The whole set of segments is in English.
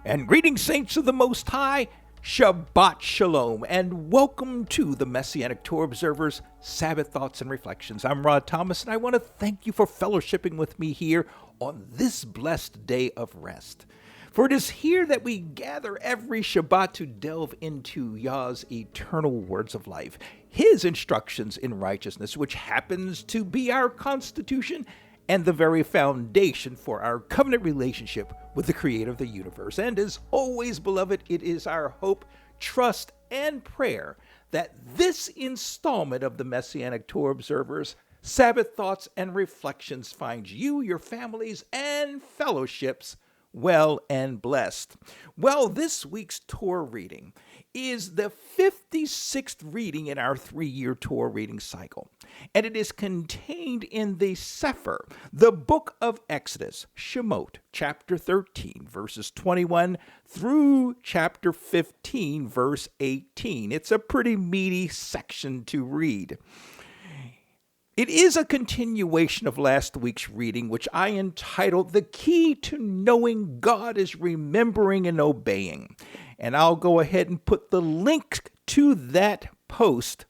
And greetings, saints of the Most High, Shabbat Shalom, and welcome to the Messianic Torah Observer's Sabbath Thoughts and Reflections. I'm Rod Thomas, and I want to thank you for fellowshipping with me here on this blessed day of rest. For it is here that we gather every Shabbat to delve into Yah's eternal words of life, His instructions in righteousness, which happens to be our constitution and the very foundation for our covenant relationship with the Creator of the universe. And as always, beloved, it is our hope, trust, and prayer that this installment of the Messianic Torah Observer's Sabbath Thoughts and Reflections finds you, your families, and fellowships well and blessed. Well, this week's Torah reading is the 56th reading in our 3-year Torah reading cycle, and it is contained in the Sefer, the book of Exodus, Shemot, chapter 13, verses 21 through chapter 15, verse 18. It's a pretty meaty section to read. It is a continuation of last week's reading, which I entitled The Key to Knowing God is Remembering and Obeying. And I'll go ahead and put the link to that post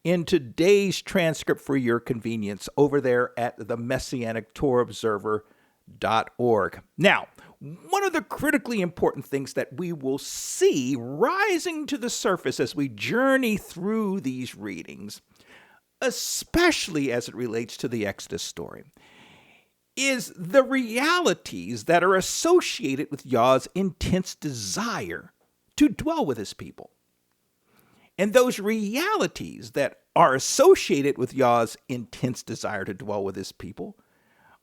in today's transcript for your convenience over there at the MessianicTorahObserver.org. Now, one of the critically important things that we will see rising to the surface as we journey through these readings, especially as it relates to the Exodus story, is the realities that are associated with Yah's intense desire to dwell with his people. And those realities that are associated with Yah's intense desire to dwell with his people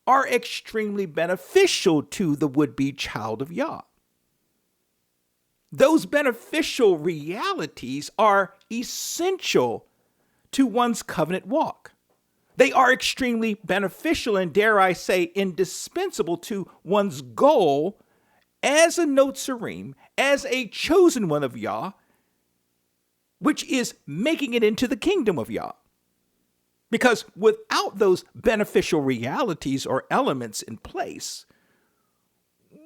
are extremely beneficial to the would-be child of Yah. Those beneficial realities are essential to one's covenant walk. They are extremely beneficial and, dare I say, indispensable to one's goal as a Notzarim, as a chosen one of Yah, which is making it into the kingdom of Yah. Because without those beneficial realities or elements in place,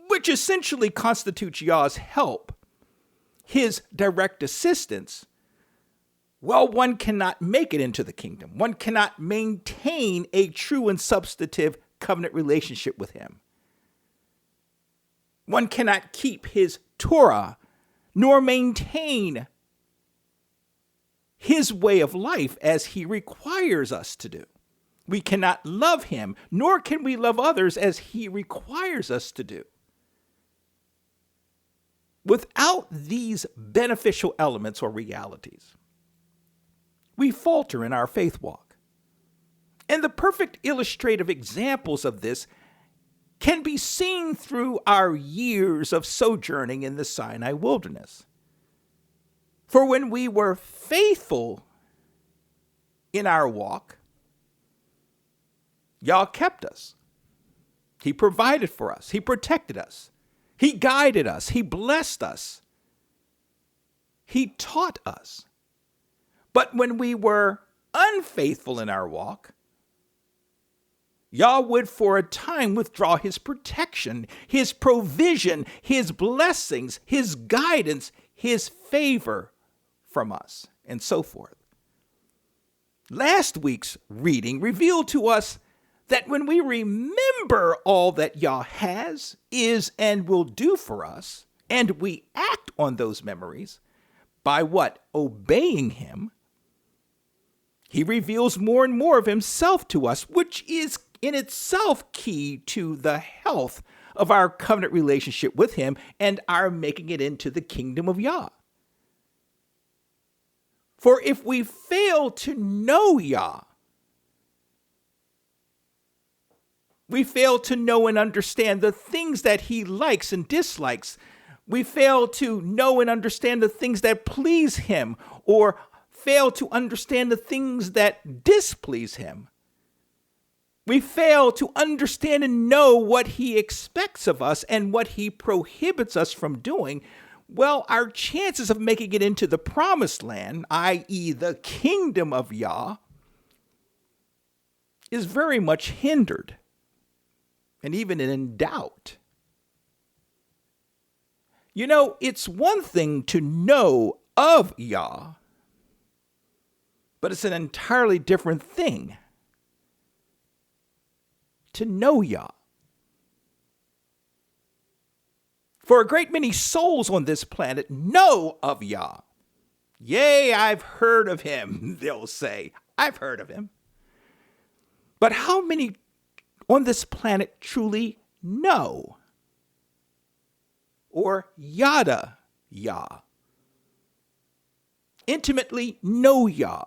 which essentially constitutes Yah's help, his direct assistance, well, one cannot make it into the kingdom. One cannot maintain a true and substantive covenant relationship with him. One cannot keep his Torah, nor maintain his way of life as he requires us to do. We cannot love him, nor can we love others as he requires us to do. Without these beneficial elements or realities, we falter in our faith walk. And the perfect illustrative examples of this can be seen through our years of sojourning in the Sinai wilderness. For when we were faithful in our walk, Yah kept us. He provided for us. He protected us. He guided us. He blessed us. He taught us. But when we were unfaithful in our walk, Yah would for a time withdraw his protection, his provision, his blessings, his guidance, his favor from us, and so forth. Last week's reading revealed to us that when we remember all that Yah has, is, and will do for us, and we act on those memories, by what? Obeying him, he reveals more and more of himself to us, which is in itself key to the health of our covenant relationship with him and our making it into the kingdom of Yah. For if we fail to know Yah, we fail to know and understand the things that he likes and dislikes. We fail to know and understand the things that please him, or fail to understand the things that displease him. We fail to understand and know what he expects of us and what he prohibits us from doing. Well, our chances of making it into the promised land, i.e. the kingdom of Yah, is very much hindered and even in doubt. You know, it's one thing to know of Yah, but it's an entirely different thing to know Yah. For a great many souls on this planet know of Yah. Yea, I've heard of him, they'll say. I've heard of him. But how many on this planet truly know? Or yada Yah? Intimately know Yah.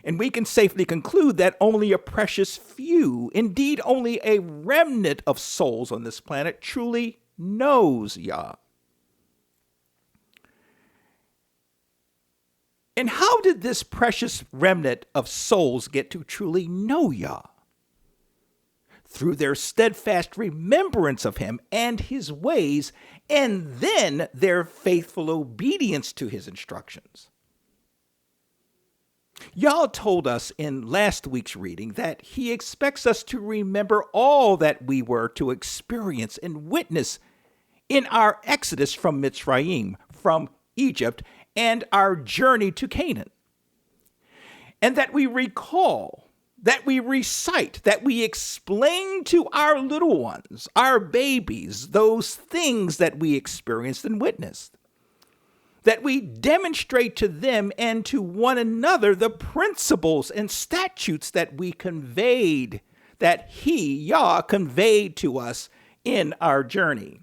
And we can safely conclude that only a precious few, indeed only a remnant of souls on this planet truly knows Yah. And how did this precious remnant of souls get to truly know Yah? Through their steadfast remembrance of him and his ways, and then their faithful obedience to his instructions. Yah told us in last week's reading that he expects us to remember all that we were to experience and witness in our exodus from Mitzrayim, from Egypt, and our journey to Canaan. And that we recall, that we recite, that we explain to our little ones, our babies, those things that we experienced and witnessed. That we demonstrate to them and to one another the principles and statutes that we conveyed, that he, Yah, conveyed to us in our journey.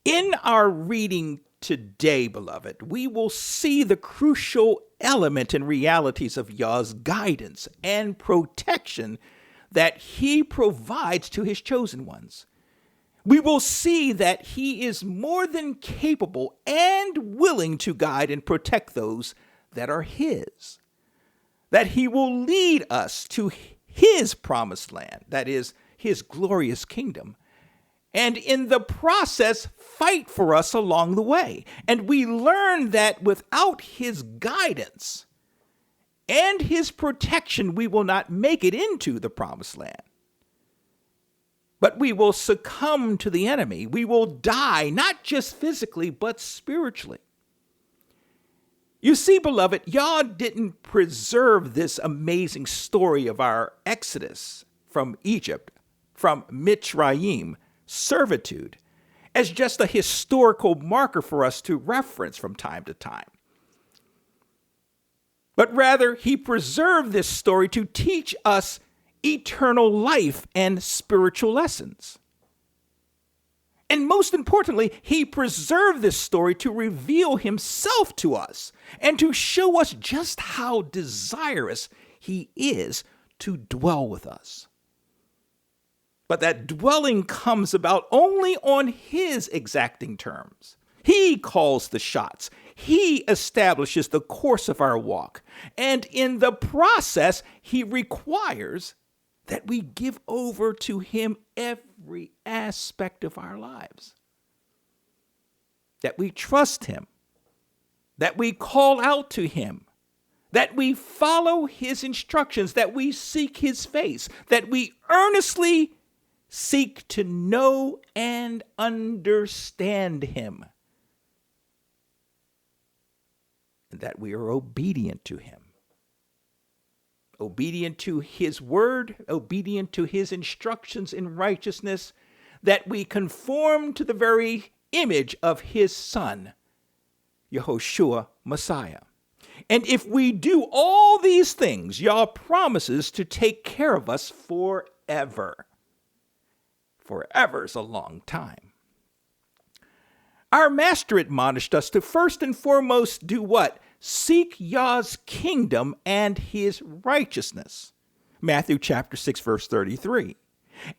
In our reading today, beloved, we will see the crucial element and realities of Yah's guidance and protection that he provides to his chosen ones. We will see that he is more than capable and willing to guide and protect those that are his. That he will lead us to his promised land, that is, his glorious kingdom. And in the process, fight for us along the way. And we learn that without his guidance and his protection, we will not make it into the promised land. But we will succumb to the enemy. We will die, not just physically, but spiritually. You see, beloved, Yah didn't preserve this amazing story of our exodus from Egypt, from Mitzrayim, servitude, as just a historical marker for us to reference from time to time. But rather, he preserved this story to teach us eternal life and spiritual lessons. And most importantly, he preserved this story to reveal himself to us and to show us just how desirous he is to dwell with us. But that dwelling comes about only on his exacting terms. He calls the shots. He establishes the course of our walk. And in the process, he requires that we give over to him every aspect of our lives. That we trust him. That we call out to him. That we follow his instructions. That we seek his face. That we earnestly seek to know and understand him. And that we are obedient to him. Obedient to his word, obedient to his instructions in righteousness, that we conform to the very image of his Son, Yehoshua Messiah. And if we do all these things, Yah promises to take care of us forever. Forever's a long time. Our master admonished us to first and foremost do what? Seek Yah's kingdom and his righteousness. Matthew chapter 6, verse 33.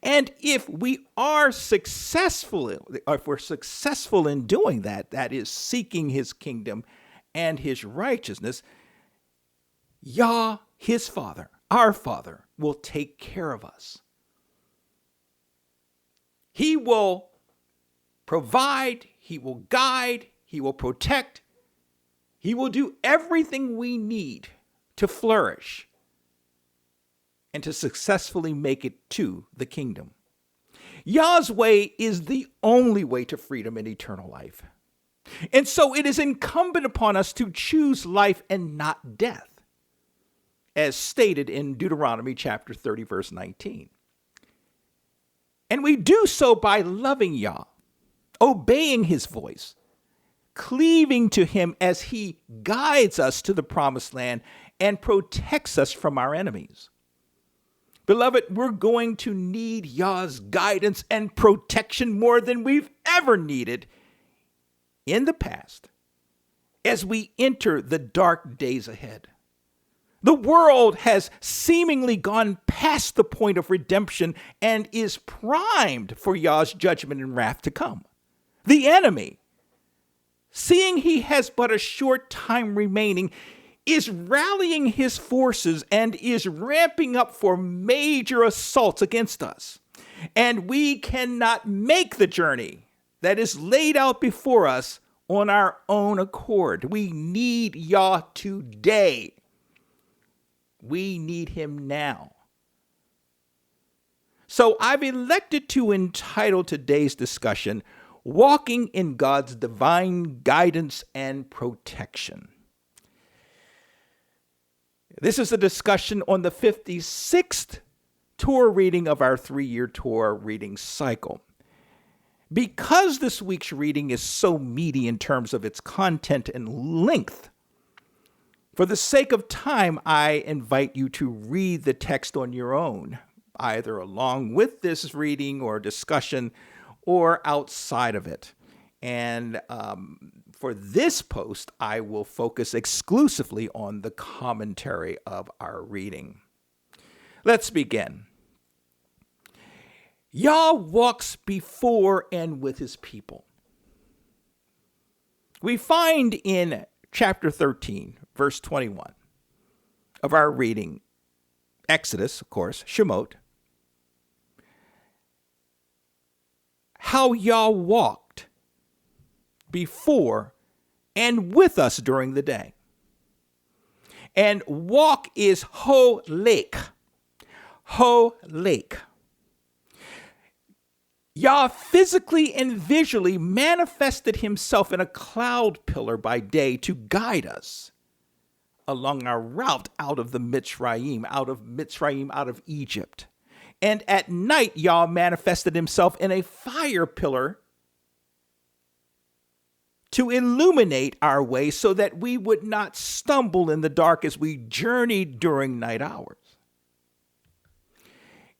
And if we are successful, or if we're successful in doing that, that is seeking his kingdom and his righteousness, Yah, his Father, our Father, will take care of us. He will provide, he will guide, he will protect, he will do everything we need to flourish and to successfully make it to the kingdom. Yah's way is the only way to freedom and eternal life. And so it is incumbent upon us to choose life and not death, as stated in Deuteronomy chapter 30, verse 19. And we do so by loving Yah, obeying his voice, cleaving to him as he guides us to the promised land and protects us from our enemies. Beloved, we're going to need Yah's guidance and protection more than we've ever needed in the past as we enter the dark days ahead. The world has seemingly gone past the point of redemption and is primed for Yah's judgment and wrath to come. The enemy, seeing he has but a short time remaining, is rallying his forces and is ramping up for major assaults against us. And we cannot make the journey that is laid out before us on our own accord. We need Yah today. We need him now. So I've elected to entitle today's discussion, Walking in God's Divine Guidance and Protection. This is a discussion on the 56th Torah reading of our 3-year Torah reading cycle. Because this week's reading is so meaty in terms of its content and length, for the sake of time, I invite you to read the text on your own, either along with this reading or discussion or outside of it. And for this post, I will focus exclusively on the commentary of our reading. Let's begin. Yah walks before and with his people. We find in chapter 13, verse 21 of our reading, Exodus, of course, Shemot, how Yah walked before and with us during the day. And walk is ho-lake. Ho-lake. Yah physically and visually manifested himself in a cloud pillar by day to guide us along our route out of Mitzrayim, out of Egypt. And at night, Yah manifested himself in a fire pillar to illuminate our way so that we would not stumble in the dark as we journeyed during night hours.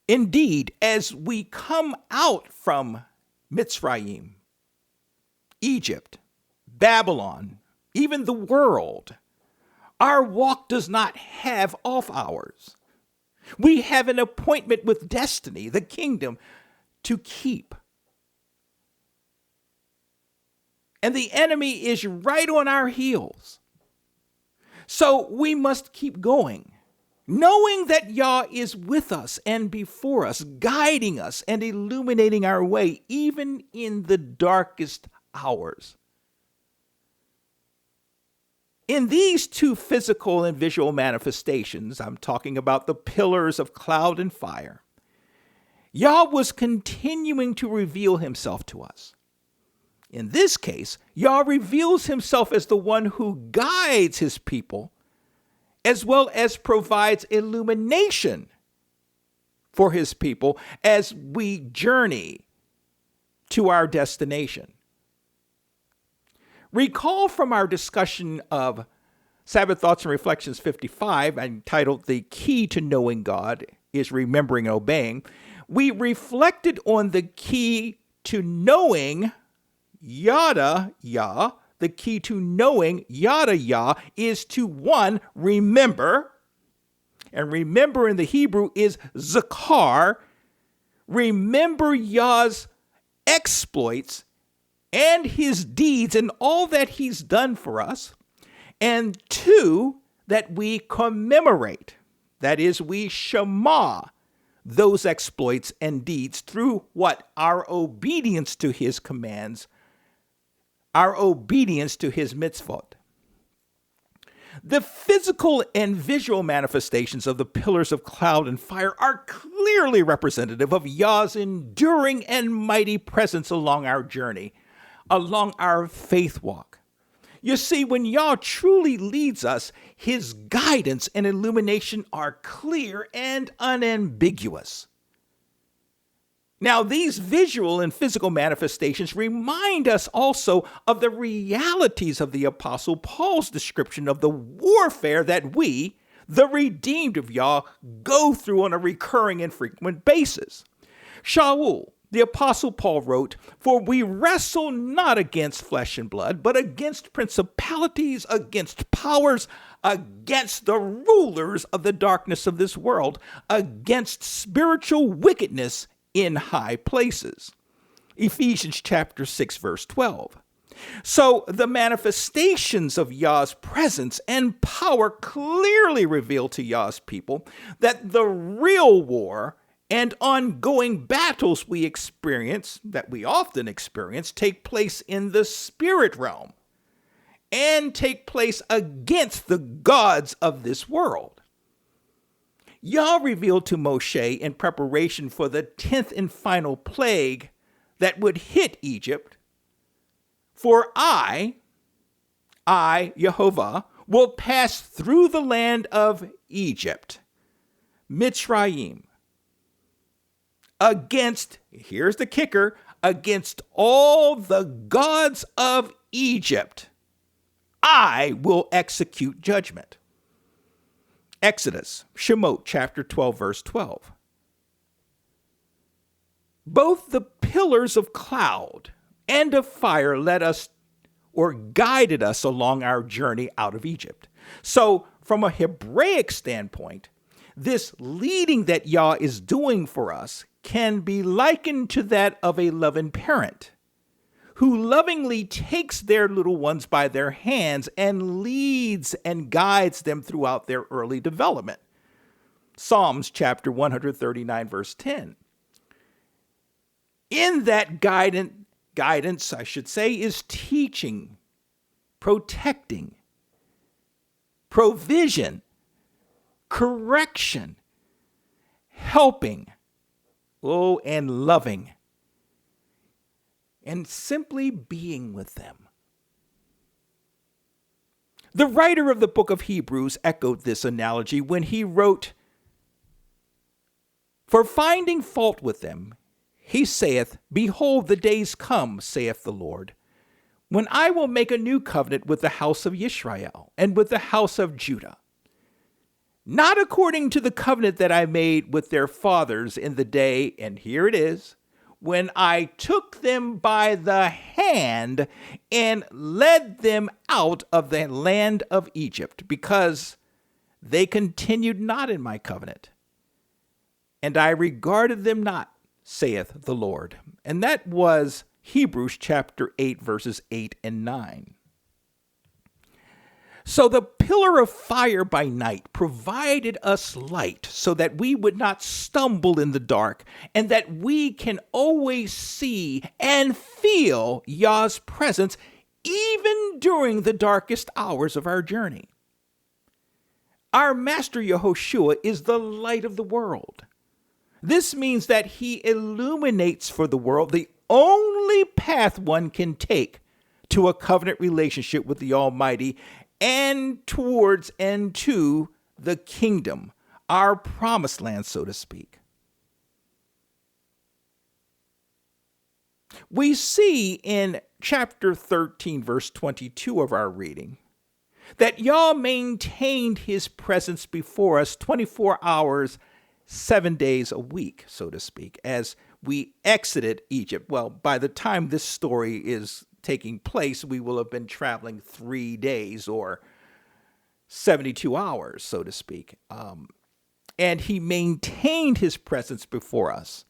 Indeed, as we come out from Mitzrayim, Egypt, Babylon, even the world, our walk does not have off hours. We have an appointment with destiny, the kingdom, to keep. And the enemy is right on our heels. So we must keep going, knowing that Yah is with us and before us, guiding us and illuminating our way, even in the darkest hours. In these two physical and visual manifestations, I'm talking about the pillars of cloud and fire, Yah was continuing to reveal himself to us. In this case, Yah reveals himself as the one who guides his people, as well as provides illumination for his people as we journey to our destination. Recall from our discussion of Sabbath Thoughts and Reflections 55, entitled The Key to Knowing God is Remembering and Obeying, we reflected on the key to knowing Yada Yah. The key to knowing Yada Yah is to, one, remember. And remember in the Hebrew is zakar. Remember Yah's exploits and his deeds and all that he's done for us. And two, that we commemorate. That is, we shema those exploits and deeds through what? Our obedience to his commands, our obedience to his mitzvot. The physical and visual manifestations of the pillars of cloud and fire are clearly representative of Yah's enduring and mighty presence along our journey, along our faith walk. You see, when Yah truly leads us, his guidance and illumination are clear and unambiguous. Now, these visual and physical manifestations remind us also of the realities of the Apostle Paul's description of the warfare that we, the redeemed of Yah, go through on a recurring and frequent basis. Shaul, the Apostle Paul wrote, "For we wrestle not against flesh and blood, but against principalities, against powers, against the rulers of the darkness of this world, against spiritual wickedness in high places." Ephesians chapter 6, verse 12. So the manifestations of Yah's presence and power clearly reveal to Yah's people that the real war and ongoing battles we often experience, take place in the spirit realm and take place against the gods of this world. Yah revealed to Moshe in preparation for the 10th and final plague that would hit Egypt, "For I, Yehovah, will pass through the land of Egypt," Mitzrayim, against, here's the kicker, against all the gods of Egypt. I will execute judgment. Exodus, Shemot, chapter 12, verse 12. Both the pillars of cloud and of fire led us or guided us along our journey out of Egypt. So from a Hebraic standpoint, this leading that Yah is doing for us can be likened to that of a loving parent who lovingly takes their little ones by their hands and leads and guides them throughout their early development. Psalms chapter 139, verse 10. In that guidance, is teaching, protecting, provision, correction, helping, and loving, and simply being with them. The writer of the book of Hebrews echoed this analogy when he wrote, "For finding fault with them, he saith, Behold, the days come, saith the Lord, when I will make a new covenant with the house of Israel and with the house of Judah, not according to the covenant that I made with their fathers in the day," and here it is, "when I took them by the hand and led them out of the land of Egypt, because they continued not in my covenant, and I regarded them not, saith the Lord." And that was Hebrews chapter 8, verses 8 and 9. So the pillar of fire by night provided us light so that we would not stumble in the dark, and that we can always see and feel Yah's presence even during the darkest hours of our journey. Our Master Yehoshua is the light of the world. This means that he illuminates for the world the only path one can take to a covenant relationship with the Almighty and towards and to the kingdom, our promised land, so to speak. We see in chapter 13, verse 22 of our reading, that Yah maintained his presence before us 24 hours, 7 days a week, so to speak, as we exited Egypt. Well, by the time this story is taking place, we will have been traveling 3 days or 72 hours, so to speak. And he maintained his presence before us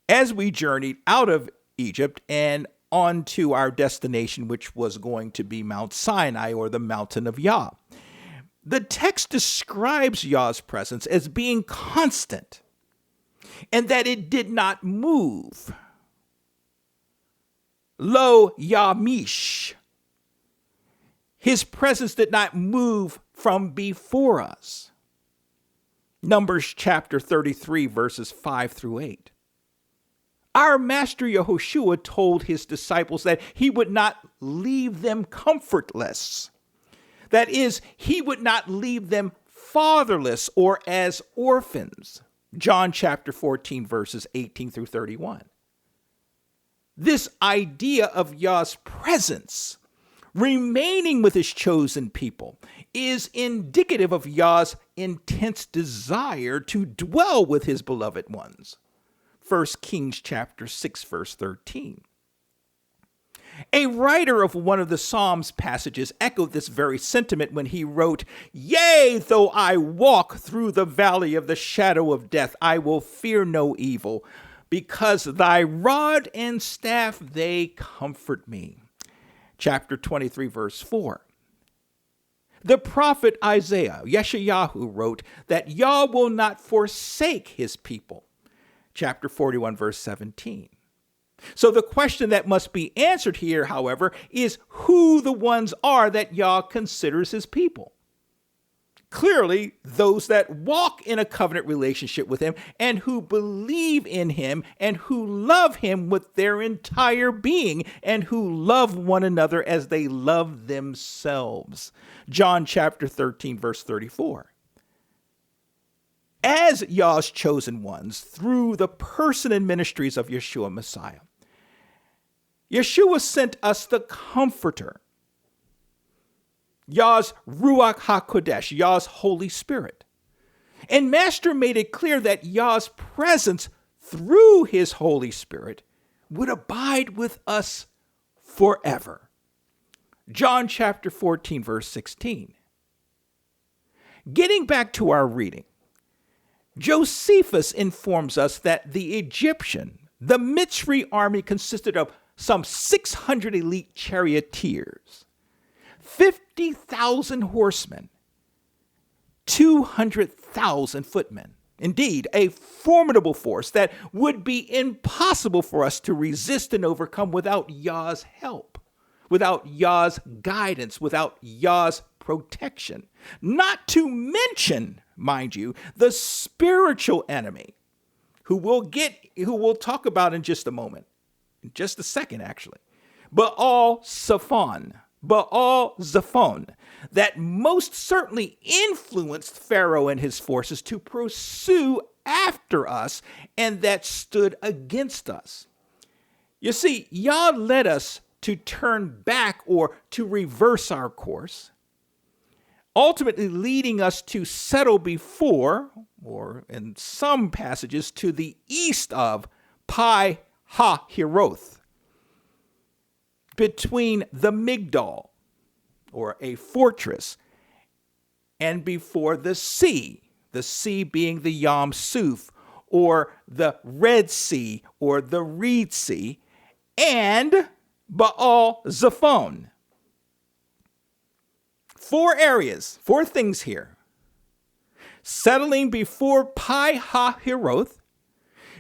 as we journeyed out of Egypt and on to our destination, which was going to be Mount Sinai, or the mountain of Yah. The text describes Yah's presence as being constant and that it did not move. Lo Yamish. His presence did not move from before us. Numbers chapter 33, verses 5 through 8. Our master Yehoshua told his disciples that he would not leave them comfortless. That is, he would not leave them fatherless or as orphans. John chapter 14, verses 18 through 31. This idea of Yah's presence remaining with his chosen people is indicative of Yah's intense desire to dwell with his beloved ones. 1 Kings chapter 6, verse 13. A writer of one of the Psalms passages echoed this very sentiment when he wrote, "Yea, though I walk through the valley of the shadow of death, I will fear no evil, because thy rod and staff, they comfort me." Chapter 23, verse 4. The prophet Isaiah, Yeshayahu, wrote that Yah will not forsake his people. Chapter 41, verse 17. So the question that must be answered here, however, is who the ones are that Yah considers his people. Clearly, those that walk in a covenant relationship with him and who believe in him and who love him with their entire being and who love one another as they love themselves. John chapter 13, verse 34. As Yah's chosen ones through the person and ministries of Yeshua Messiah, Yeshua sent us the Comforter, Yah's Ruach HaKodesh, Yah's Holy Spirit. And Master made it clear that Yah's presence through his Holy Spirit would abide with us forever. John chapter 14, verse 16. Getting back to our reading, Josephus informs us that the the Mitzri army consisted of some 600 elite charioteers, 50,000 horsemen, 200,000 footmen. Indeed, a formidable force that would be impossible for us to resist and overcome without Yah's help, without Yah's guidance, without Yah's protection. Not to mention, mind you, the spiritual enemy, who we'll talk about in just a moment. In just a second, actually. Baal Zephon, that most certainly influenced Pharaoh and his forces to pursue after us and that stood against us. You see, Yah led us to turn back or to reverse our course, ultimately leading us to settle before, or in some passages, to the east of Pi Ha-Hiroth, between the Migdal, or a fortress, and before the sea being the Yam Suf, or the Red Sea, or the Reed Sea, and Baal Zephon. 4 things here. Settling before Pi Ha-Hiroth,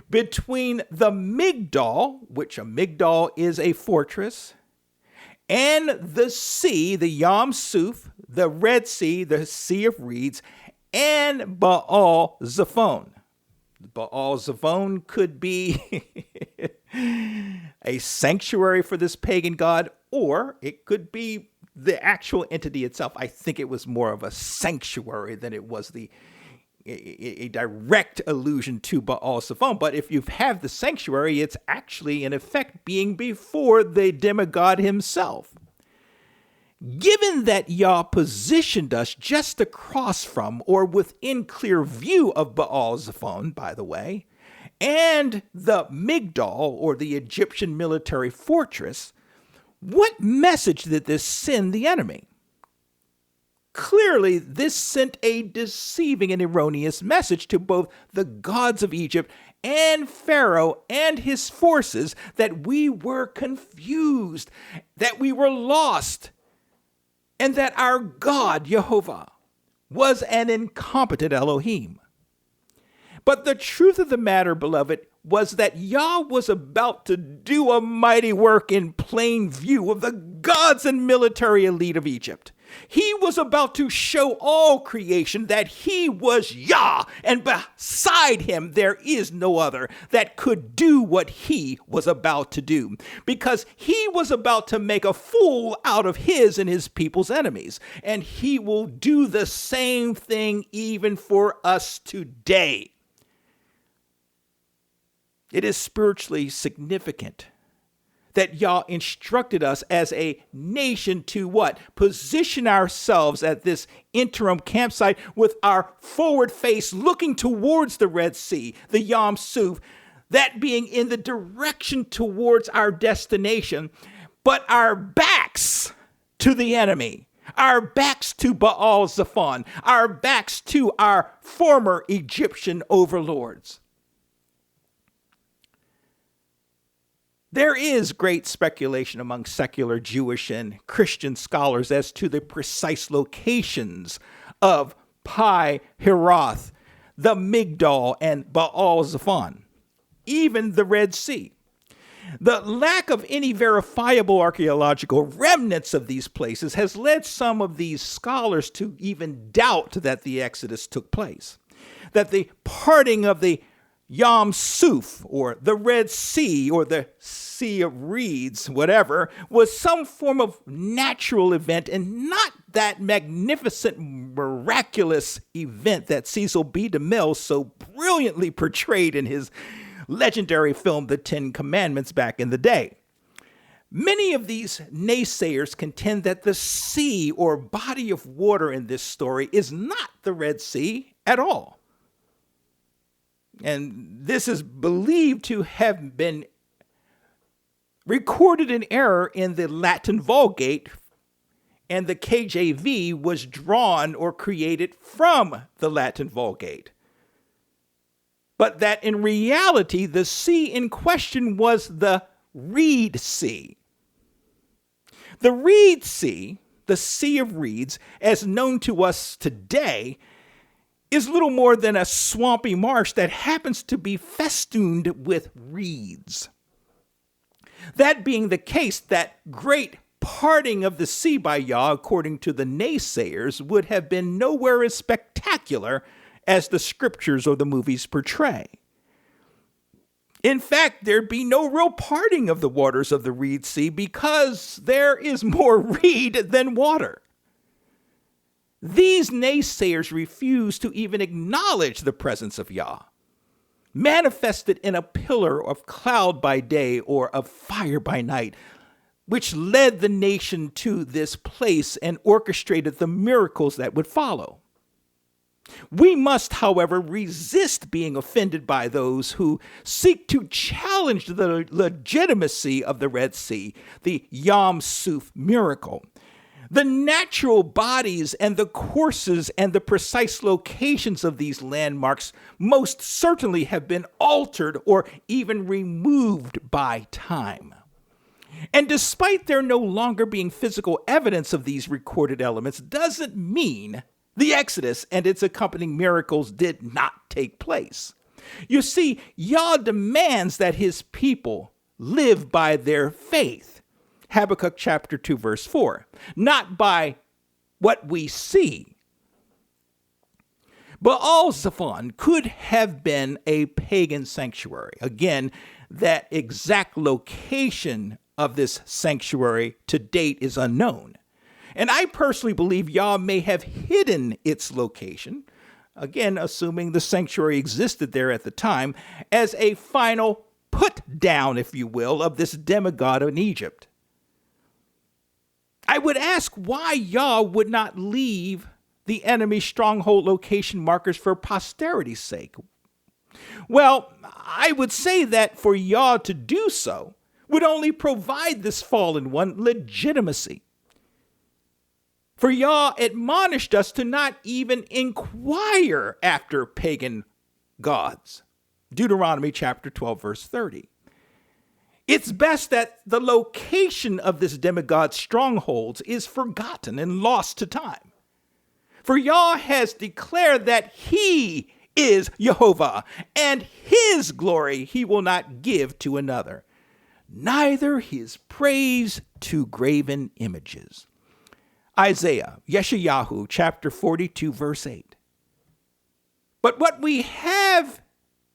between the Migdal, which a Migdal is a fortress, and the sea, the Yam Suf, the Red Sea, the Sea of Reeds, and Baal Zephon. Baal Zephon could be a sanctuary for this pagan god, or it could be the actual entity itself. I think it was more of a sanctuary than it was a direct allusion to Baal Zephon. But if you have the sanctuary, it's actually in effect being before the demigod himself. Given that Yah positioned us just across from or within clear view of Baal Zephon, by the way, and the Migdal, or the Egyptian military fortress, what message did this send the enemy? Clearly, this sent a deceiving and erroneous message to both the gods of Egypt and Pharaoh and his forces that we were confused, that we were lost, and that our God, Jehovah, was an incompetent Elohim. But the truth of the matter, beloved, was that Yah was about to do a mighty work in plain view of the gods and military elite of Egypt. He was about to show all creation that he was Yah, and beside him there is no other that could do what he was about to do, because he was about to make a fool out of his and his people's enemies, and he will do the same thing even for us today. It is spiritually significant that Yah instructed us as a nation to what? Position ourselves at this interim campsite with our forward face looking towards the Red Sea, the Yam Suf, that being in the direction towards our destination, but our backs to the enemy, our backs to Baal Zephon, our backs to our former Egyptian overlords. There is great speculation among secular Jewish and Christian scholars as to the precise locations of Pi Hiroth, the Migdal, and Baal Zephon, even the Red Sea. The lack of any verifiable archaeological remnants of these places has led some of these scholars to even doubt that the Exodus took place, that the parting of the Yam Suf, or the Red Sea, or the Sea of Reeds, whatever, was some form of natural event and not that magnificent, miraculous event that Cecil B. DeMille so brilliantly portrayed in his legendary film, The Ten Commandments, back in the day. Many of these naysayers contend that the sea or body of water in this story is not the Red Sea at all. And this is believed to have been recorded in error in the Latin Vulgate, and the KJV was drawn or created from the Latin Vulgate. But that in reality, the sea in question was the Reed Sea. The Reed Sea, the Sea of Reeds, as known to us today, is little more than a swampy marsh that happens to be festooned with reeds. That being the case, that great parting of the sea by Yah, according to the naysayers, would have been nowhere as spectacular as the scriptures or the movies portray. In fact, there'd be no real parting of the waters of the Reed Sea because there is more reed than water. These naysayers refuse to even acknowledge the presence of Yah, manifested in a pillar of cloud by day or of fire by night, which led the nation to this place and orchestrated the miracles that would follow. We must, however, resist being offended by those who seek to challenge the legitimacy of the Red Sea, the Yam Suf miracle. The natural bodies and the courses and the precise locations of these landmarks most certainly have been altered or even removed by time. And despite there no longer being physical evidence of these recorded elements, doesn't mean the Exodus and its accompanying miracles did not take place. You see, Yah demands that his people live by their faith. Habakkuk chapter 2, verse 4, not by what we see. Baal Zephon could have been a pagan sanctuary. Again, that exact location of this sanctuary to date is unknown. And I personally believe Yah may have hidden its location, again, assuming the sanctuary existed there at the time, as a final put down, if you will, of this demigod in Egypt. I would ask why Yah would not leave the enemy's stronghold location markers for posterity's sake. Well, I would say that for Yah to do so would only provide this fallen one legitimacy. For Yah admonished us to not even inquire after pagan gods. Deuteronomy chapter 12, verse 30. It's best that the location of this demigod's strongholds is forgotten and lost to time. For Yah has declared that he is Jehovah, and his glory he will not give to another. neither his praise to graven images. Isaiah, Yeshayahu, chapter 42, verse 8. But what we have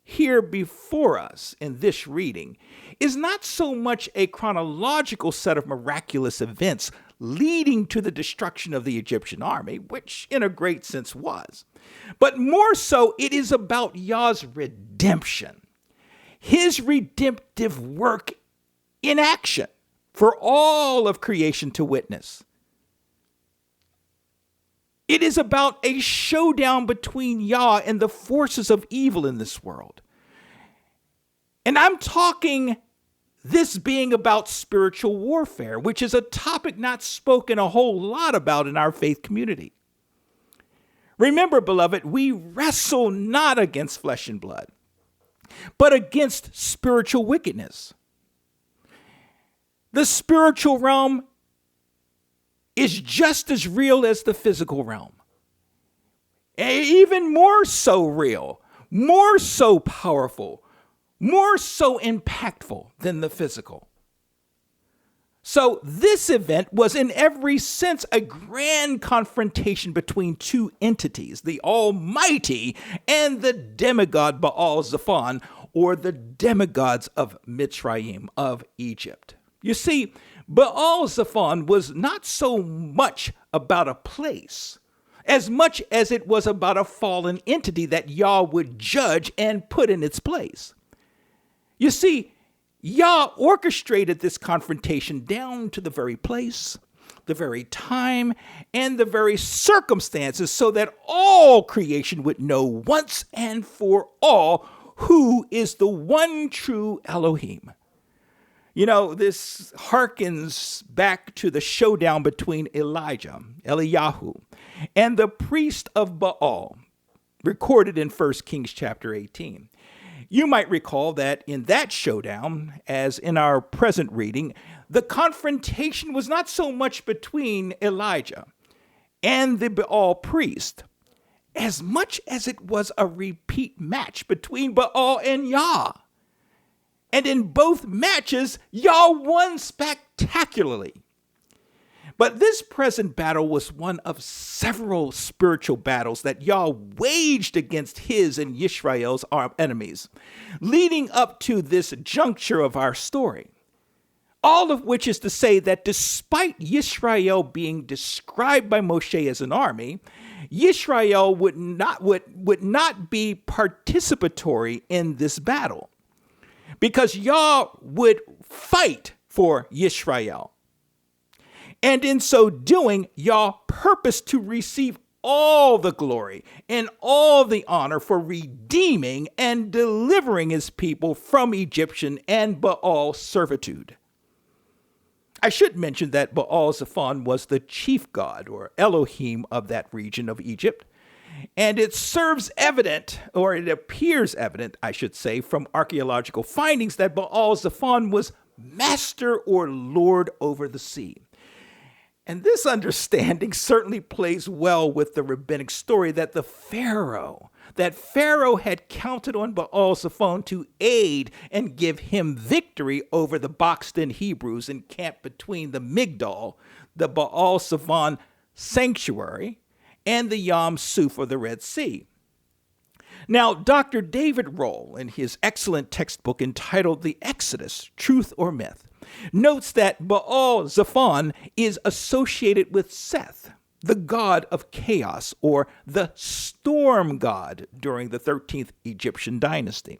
here before us in this reading is not so much a chronological set of miraculous events leading to the destruction of the Egyptian army, which in a great sense was, but more so it is about Yah's redemption, his redemptive work in action for all of creation to witness. It is about a showdown between Yah and the forces of evil in this world. And I'm talking this being about spiritual warfare, which is a topic not spoken a whole lot about in our faith community. Remember, beloved, we wrestle not against flesh and blood, but against spiritual wickedness. The spiritual realm is just as real as the physical realm. Even more so real, more so powerful, more so impactful than the physical. So this event was in every sense a grand confrontation between two entities, the Almighty and the demigod Baal Zephon, or the demigods of Mitzrayim, of Egypt. You see, Baal Zephon was not so much about a place, as much as it was about a fallen entity that Yah would judge and put in its place. You see, Yah orchestrated this confrontation down to the very place, the very time, and the very circumstances so that all creation would know once and for all who is the one true Elohim. You know, this harkens back to the showdown between Eliyahu, and the priest of Baal, recorded in 1 Kings chapter 18. You might recall that in that showdown, as in our present reading, the confrontation was not so much between Elijah and the Baal priest, as much as it was a repeat match between Baal and Yah. And in both matches, Yah won spectacularly. But this present battle was one of several spiritual battles that Yah waged against his and Yisrael's enemies, leading up to this juncture of our story. All of which is to say that despite Yisrael being described by Moshe as an army, Yisrael would not be participatory in this battle, because Yah would fight for Yisrael. And in so doing, Yah purposed to receive all the glory and all the honor for redeeming and delivering his people from Egyptian and Baal servitude. I should mention that Baal Zephon was the chief god, or Elohim, of that region of Egypt. And it serves evident, or it appears evident, I should say, from archaeological findings that Baal Zephon was master or lord over the sea. And this understanding certainly plays well with the rabbinic story that Pharaoh had counted on Baal Zephon to aid and give him victory over the boxed-in Hebrews encamped between the Migdal, the Baal Zephon sanctuary, and the Yam Suf, or the Red Sea. Now, Dr. David Roll, in his excellent textbook entitled The Exodus, Truth or Myth, notes that Baal Zephon is associated with Seth, the god of chaos, or the storm god during the 13th Egyptian dynasty.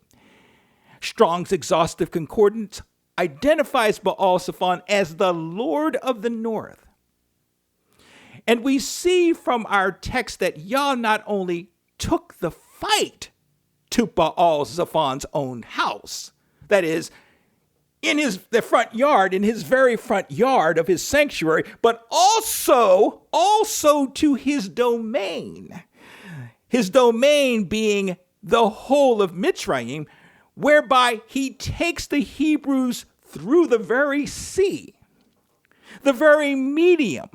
Strong's Exhaustive Concordance identifies Baal Zephon as the Lord of the North. And we see from our text that Yah not only took the fight to Baal Zephon's own house, that is, in the front yard, in his very front yard of his sanctuary, but also to his domain being the whole of Mitzrayim, whereby he takes the Hebrews through the very sea, the very medium,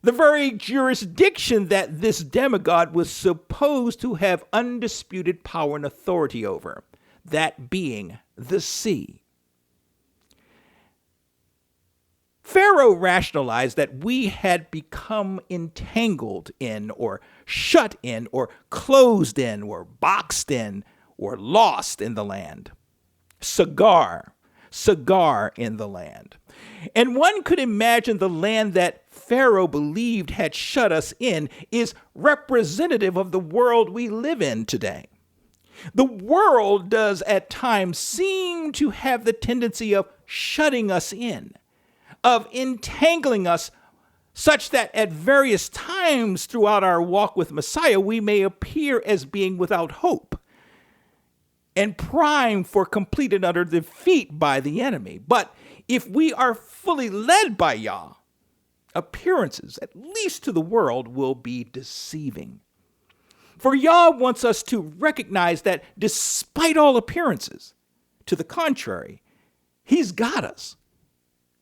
the very jurisdiction that this demigod was supposed to have undisputed power and authority over, that being the sea. Pharaoh rationalized that we had become entangled in, or shut in, or closed in, or boxed in, or lost in the land. Sagar in the land. And one could imagine the land that Pharaoh believed had shut us in is representative of the world we live in today. The world does at times seem to have the tendency of shutting us in, of entangling us, such that at various times throughout our walk with Messiah, we may appear as being without hope and primed for complete and utter defeat by the enemy. But if we are fully led by Yah, appearances, at least to the world, will be deceiving. For Yah wants us to recognize that despite all appearances, to the contrary, He's got us.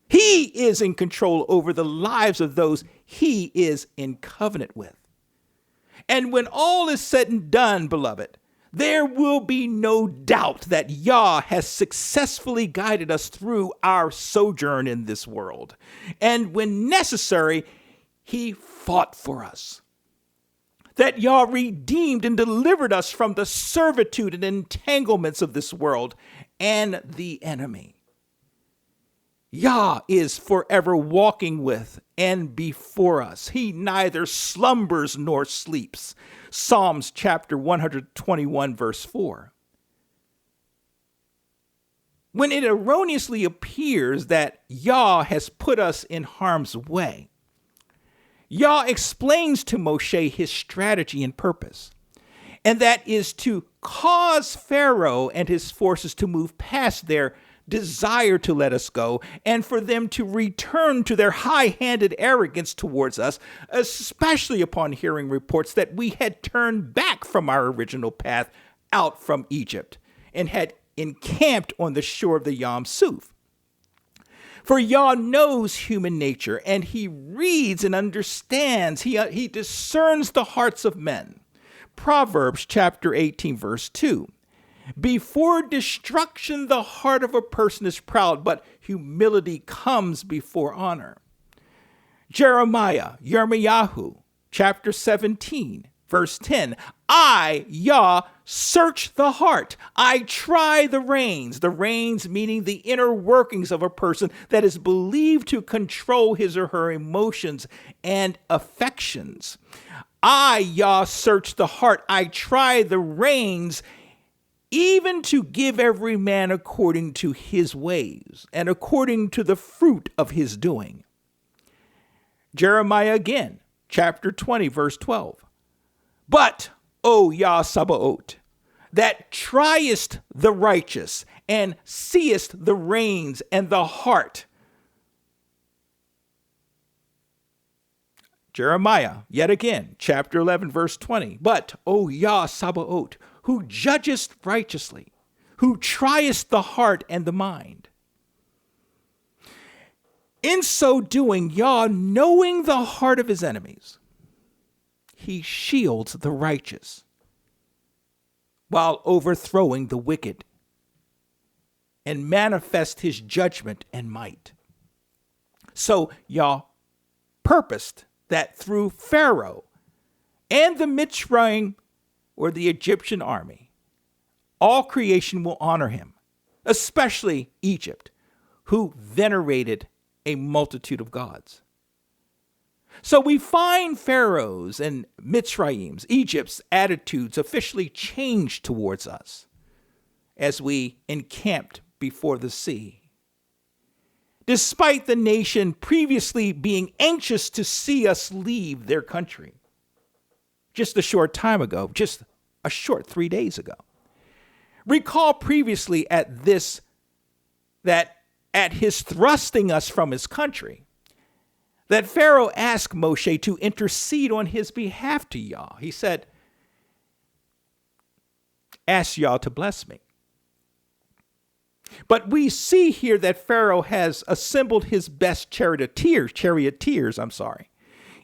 He is in control over the lives of those He is in covenant with. And when all is said and done, beloved, there will be no doubt that Yah has successfully guided us through our sojourn in this world. And when necessary, He fought for us. That Yah redeemed and delivered us from the servitude and entanglements of this world and the enemy. Yah is forever walking with and before us. He neither slumbers nor sleeps. Psalms chapter 121, verse 4. When it erroneously appears that Yah has put us in harm's way, Yah explains to Moshe his strategy and purpose, and that is to cause Pharaoh and his forces to move past their desire to let us go, and for them to return to their high-handed arrogance towards us, especially upon hearing reports that we had turned back from our original path out from Egypt and had encamped on the shore of the Yam Suf. For Yah knows human nature, and He reads and understands. He discerns the hearts of men. Proverbs chapter 18, verse 2. Before destruction, the heart of a person is proud, but humility comes before honor. Yirmiyahu, chapter 17, verse 10. I, Yah, search the heart. I try the reins meaning the inner workings of a person that is believed to control his or her emotions and affections. I, Yah, search the heart. I try the reins, even to give every man according to his ways and according to the fruit of his doing. Jeremiah again, chapter 20, verse 12. But, O Yah Sabaoth, that triest the righteous and seest the reins and the heart. Jeremiah, yet again, chapter 11, verse 20. But, O Yah Sabaoth, who judgest righteously, who triest the heart and the mind. In so doing, Yah, knowing the heart of his enemies, He shields the righteous while overthrowing the wicked, and manifests His judgment and might. So Yah purposed that through Pharaoh and the Mitzrayim, or the Egyptian army, all creation will honor Him, especially Egypt, who venerated a multitude of gods. So we find Pharaoh's and Mitzrayim's, Egypt's attitudes officially changed towards us as we encamped before the sea. Despite the nation previously being anxious to see us leave their country, just a short time ago, just a short 3 days ago. Recall previously that at his thrusting us from his country, that Pharaoh asked Moshe to intercede on his behalf to Yah. He said, ask Yah to bless me. But we see here that Pharaoh has assembled his best charioteers,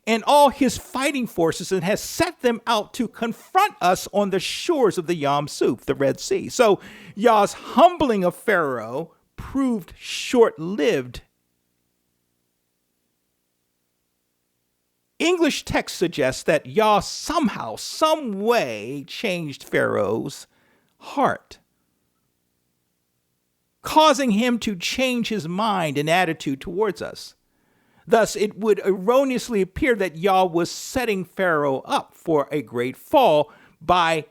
and all his fighting forces, and has set them out to confront us on the shores of the Yam Suf, the Red Sea. So Yah's humbling of Pharaoh proved short-lived English text suggests that Yah somehow, some way changed Pharaoh's heart, causing him to change his mind and attitude towards us. Thus, it would erroneously appear that Yah was setting Pharaoh up for a great fall by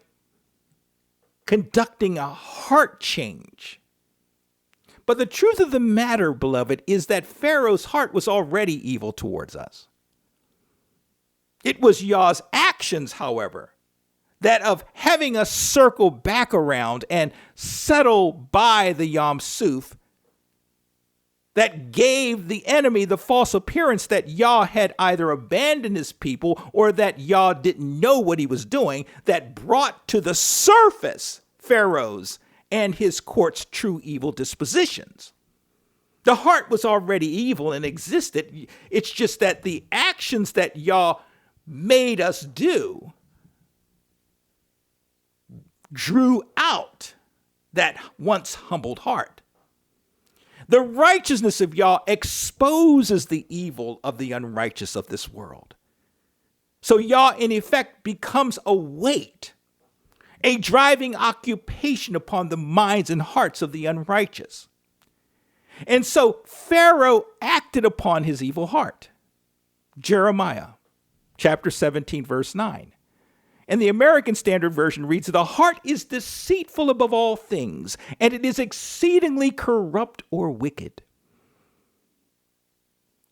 conducting a heart change. But the truth of the matter, beloved, is that Pharaoh's heart was already evil towards us. It was Yah's actions, however, that of having us circle back around and settle by the Yam Suf, that gave the enemy the false appearance that Yah had either abandoned his people or that Yah didn't know what he was doing, that brought to the surface Pharaoh's and his court's true evil dispositions. The heart was already evil and existed. It's just that the actions that Yah made us do drew out that once humbled heart. The righteousness of Yah exposes the evil of the unrighteous of this world. So Yah, in effect, becomes a weight, a driving occupation upon the minds and hearts of the unrighteous. And so Pharaoh acted upon his evil heart. Jeremiah chapter 17, verse 9. And the American Standard Version reads, "The heart is deceitful above all things, and it is exceedingly corrupt or wicked."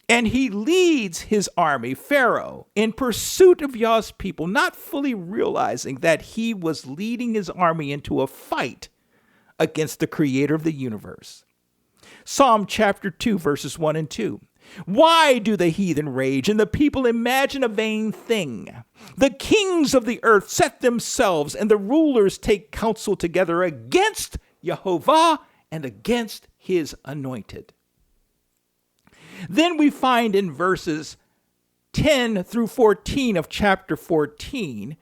And he leads his army, Pharaoh, in pursuit of Yah's people, not fully realizing that he was leading his army into a fight against the creator of the universe. Psalm chapter 2, verses 1 and 2. "Why do the heathen rage and the people imagine a vain thing? The kings of the earth set themselves and the rulers take counsel together against Jehovah and against his anointed." Then we find in verses 10 through 14 of chapter 14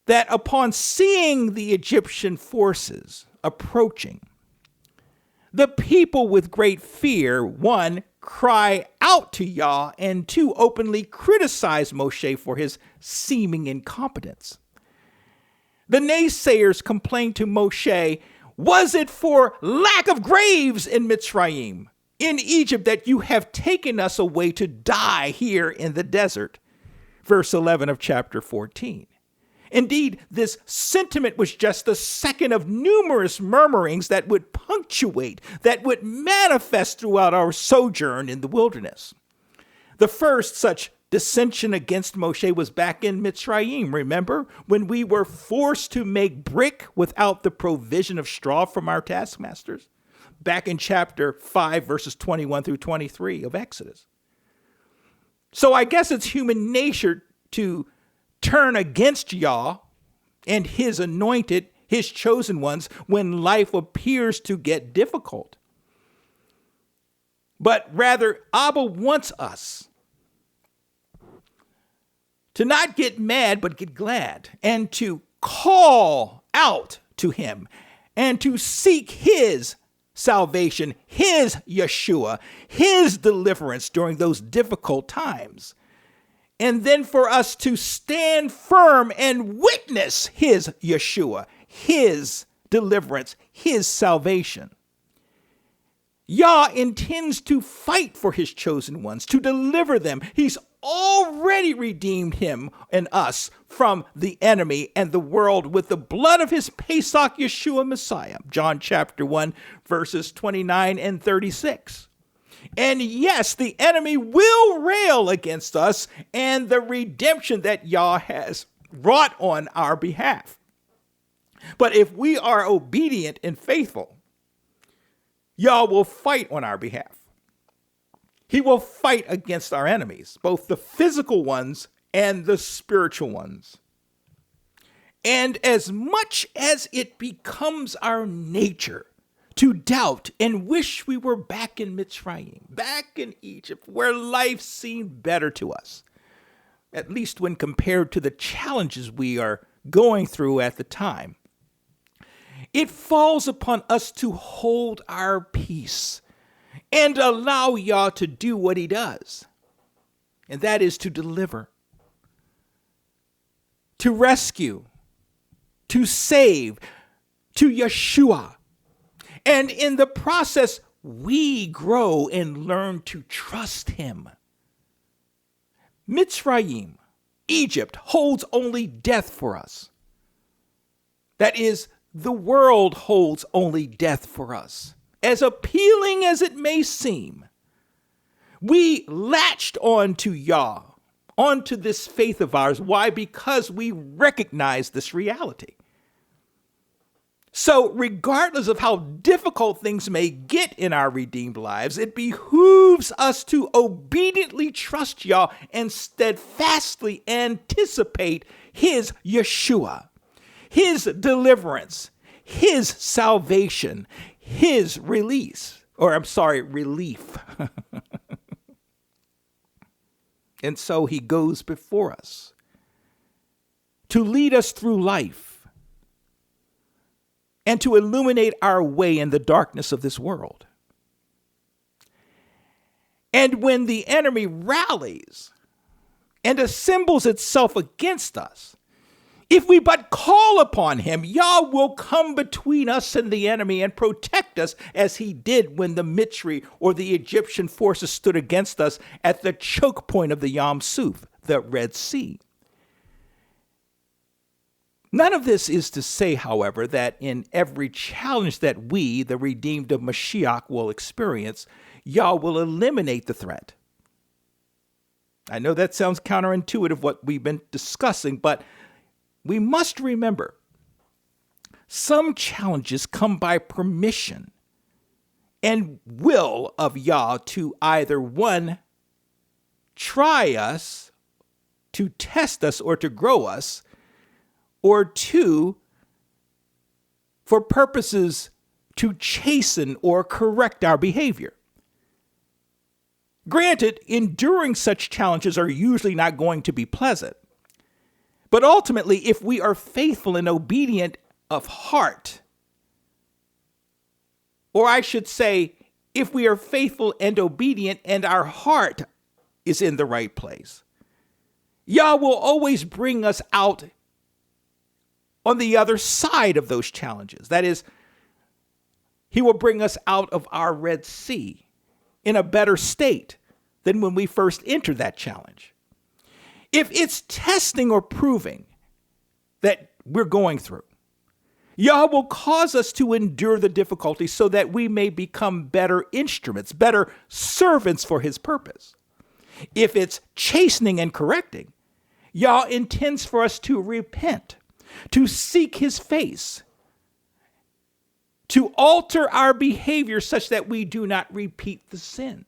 that upon seeing the Egyptian forces approaching, the people with great fear, one, cry out to Yah, and two, openly criticize Moshe for his seeming incompetence. The naysayers complain to Moshe, "Was it for lack of graves in Mitzrayim, in Egypt, that you have taken us away to die here in the desert?" Verse 11 of chapter 14. Indeed, this sentiment was just the second of numerous murmurings that would punctuate, that would manifest throughout our sojourn in the wilderness. The first such dissension against Moshe was back in Mitzrayim, remember? When we were forced to make brick without the provision of straw from our taskmasters? Back in chapter 5, verses 21 through 23 of Exodus. So I guess it's human nature to turn against Yah and his anointed, his chosen ones, when life appears to get difficult. But rather, Abba wants us to not get mad, but get glad, and to call out to him, and to seek his salvation, his Yeshua, his deliverance during those difficult times. And then for us to stand firm and witness his Yeshua, his deliverance, his salvation. Yah intends to fight for his chosen ones, to deliver them. He's already redeemed him and us from the enemy and the world with the blood of his Pesach Yeshua Messiah. John chapter 1, verses 29 and 36. And yes, the enemy will rail against us and the redemption that Yah has wrought on our behalf. But if we are obedient and faithful, Yah will fight on our behalf. He will fight against our enemies, both the physical ones and the spiritual ones. And as much as it becomes our nature to doubt and wish we were back in Mitzrayim, back in Egypt, where life seemed better to us, at least when compared to the challenges we are going through at the time, it falls upon us to hold our peace and allow Yah to do what he does. and that is to deliver, to rescue, to save, to Yeshua. And in the process, we grow and learn to trust him. Mitzrayim, Egypt, holds only death for us. That is, the world holds only death for us. As appealing as it may seem, we latched on to Yah, onto this faith of ours. Why? Because we recognize this reality. So regardless of how difficult things may get in our redeemed lives, it behooves us to obediently trust Yah and steadfastly anticipate his Yeshua, his deliverance, his salvation, his relief. And so he goes before us to lead us through life and to illuminate our way in the darkness of this world. And when the enemy rallies and assembles itself against us, if we but call upon him, Yah will come between us and the enemy and protect us, as he did when the Mitzri or the Egyptian forces stood against us at the choke point of the Yam Suf, the Red Sea. None of this is to say, however, that in every challenge that we, the redeemed of Mashiach, will experience, Yah will eliminate the threat. I know that sounds counterintuitive, what we've been discussing, but we must remember, some challenges come by permission and will of Yah to either, one, try us, to test us, or to grow us, or two, for purposes to chasten or correct our behavior. Granted, enduring such challenges are usually not going to be pleasant. But ultimately, if we are faithful and obedient of heart, or I should say, if we are faithful and obedient and our heart is in the right place, Yah will always bring us out on the other side of those challenges. That is, he will bring us out of our Red Sea in a better state than when we first entered that challenge. If it's testing or proving that we're going through, Yah will cause us to endure the difficulty so that we may become better instruments, better servants for his purpose. If it's chastening and correcting, Yah intends for us to repent, to seek his face, to alter our behavior such that we do not repeat the sin.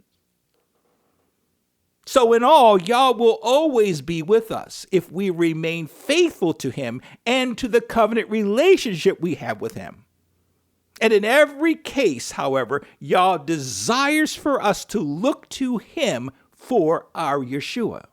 So in all, Yah will always be with us if we remain faithful to him and to the covenant relationship we have with him. And in every case, however, Yah desires for us to look to him for our Yeshua.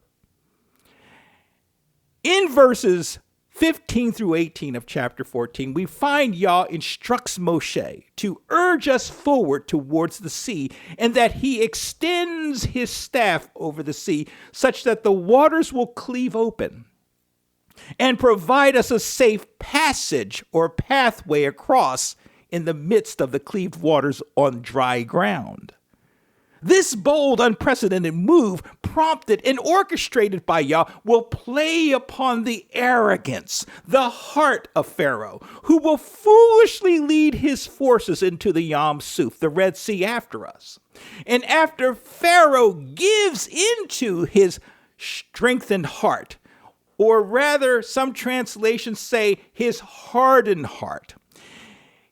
In verses 15 through 18 of chapter 14, we find Yah instructs Moshe to urge us forward towards the sea, and that he extends his staff over the sea such that the waters will cleave open and provide us a safe passage or pathway across in the midst of the cleaved waters on dry ground. This bold, unprecedented move, prompted and orchestrated by Yah, will play upon the arrogance, the heart of Pharaoh, who will foolishly lead his forces into the Yam Suf, the Red Sea, after us. And after Pharaoh gives into his strengthened heart, or rather, some translations say his hardened heart,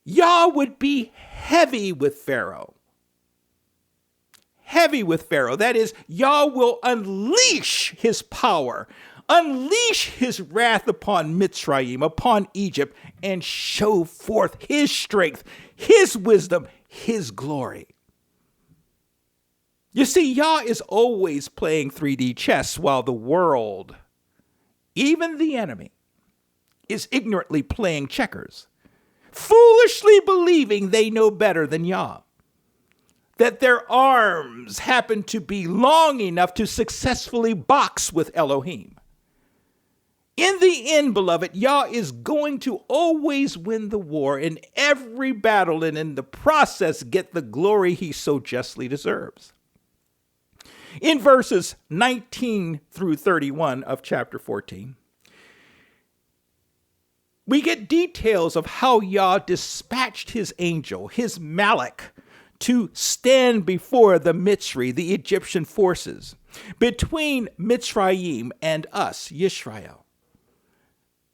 Yah would be heavy with Pharaoh. Heavy with Pharaoh. That is, Yah will unleash his power, unleash his wrath upon Mitzrayim, upon Egypt, and show forth his strength, his wisdom, his glory. You see, Yah is always playing 3D chess while the world, even the enemy, is ignorantly playing checkers, foolishly believing they know better than Yah. that their arms happened to be long enough to successfully box with Elohim. In the end, beloved, Yah is going to always win the war in every battle, and in the process get the glory he so justly deserves. In verses 19 through 31 of chapter 14, we get details of how Yah dispatched his angel, his Malach, to stand before the Mitzri, the Egyptian forces, between Mitzrayim and us, Yisrael.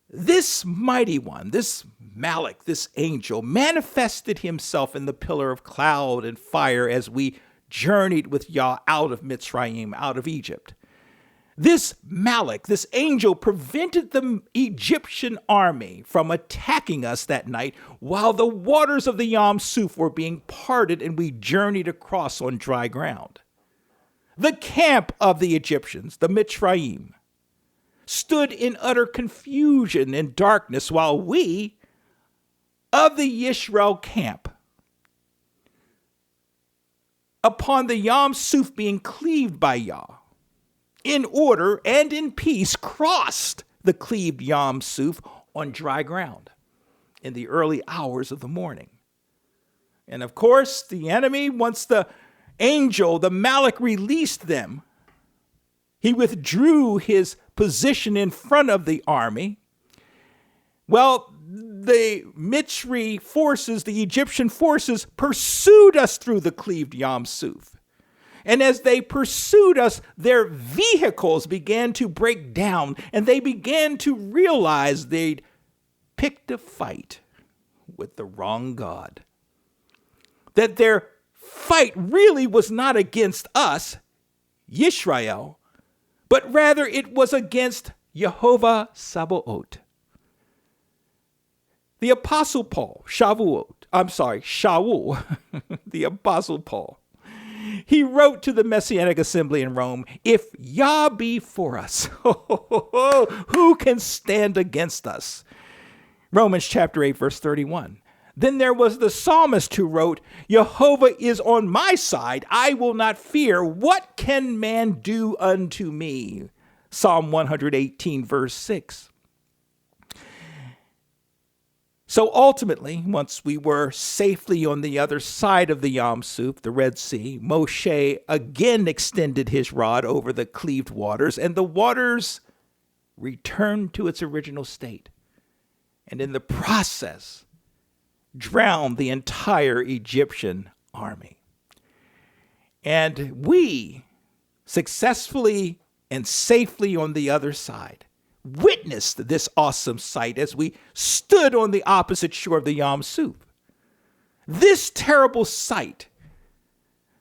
This mighty one, this Malach, this angel, manifested himself in the pillar of cloud and fire as we journeyed with Yah out of Mitzrayim, out of Egypt. This Malach, this angel, prevented the Egyptian army from attacking us that night while the waters of the Yam Suf were being parted and we journeyed across on dry ground. The camp of the Egyptians, the Mitzrayim, stood in utter confusion and darkness while we, of the Yisrael camp, upon the Yam Suf being cleaved by Yah, in order and in peace, crossed the cleaved Yam Suf on dry ground in the early hours of the morning. And of course, the enemy, once the angel, the Malach, released them, he withdrew his position in front of the army. Well, the Mitzri forces, the Egyptian forces, pursued us through the cleaved Yam Suf. And as they pursued us, their vehicles began to break down, and they began to realize they'd picked a fight with the wrong God. That their fight really was not against us, Yisrael, but rather it was against Yehovah Sabaoth. The Apostle Paul, Shaul, the Apostle Paul, he wrote to the Messianic Assembly in Rome, "If Yah be for us, who can stand against us?" Romans chapter 8, verse 31. Then there was the psalmist who wrote, "Jehovah is on my side, I will not fear. What can man do unto me?" Psalm 118, verse 6. So ultimately, once we were safely on the other side of the Yam Suf, the Red Sea, Moshe again extended his rod over the cleaved waters, and the waters returned to its original state. And in the process, drowned the entire Egyptian army. And we successfully and safely on the other side witnessed this awesome sight as we stood on the opposite shore of the Yam Suf. This terrible sight